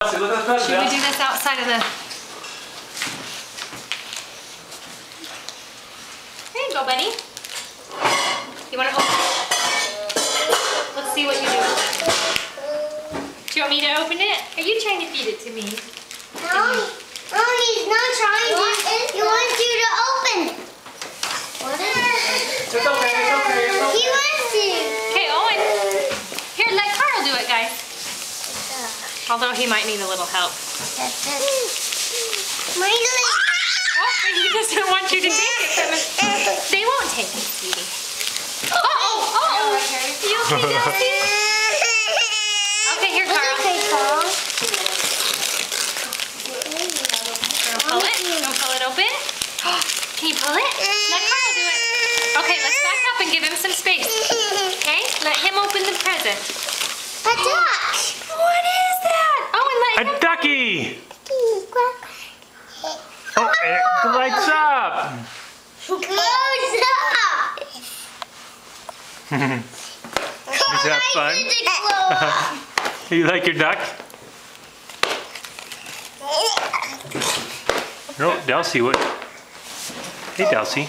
Look at the present. Should we do this outside of the... There you go, buddy. You want to open it? Let's see what you do with it. Do you want me to open it? Are you trying to feed it to me? No, he's not trying to. He wants you to open it. What is it? It's okay, it's okay, it's okay. He wants to. Okay, Owen. Here, let Carl do it, guys. Although he might need a little help. My little... Oh, but he doesn't want you to take it from him. They won't take it, sweetie. Uh-oh. You okay, Delcy? Okay, here, Carl. Okay, Carl. Pull it. Don't pull it open. Can you pull it? Let Carl do it. Okay, let's back up and give him some space. Okay? Let him open the present. A duck. What is that? Oh, and let A him... ducky! Oh, it lights up! Close up. Is that fun? Close. You like your duck? No, Delcy, what? Hey, Delcy.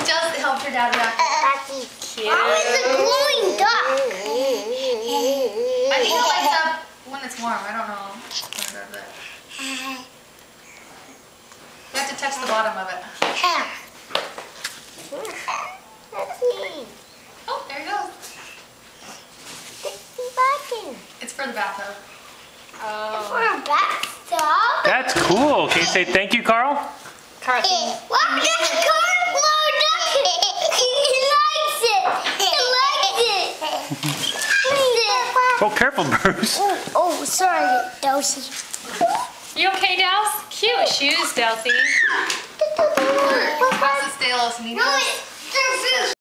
Just help her dad wrap. Cute. How is a glowing duck? I think it lights up when it's warm. I don't know. You have to touch the bottom of it. Oh, there it goes. It's for the bathtub. Oh. For a bathtub? That's cool. Can you say thank you, Carl? Carl. What? That's Carl glow duck. He likes it. He likes it. Oh, careful, Bruce. Oh, sorry, Delcy. You okay, Dels? Cute shoes, Delcy. No, it's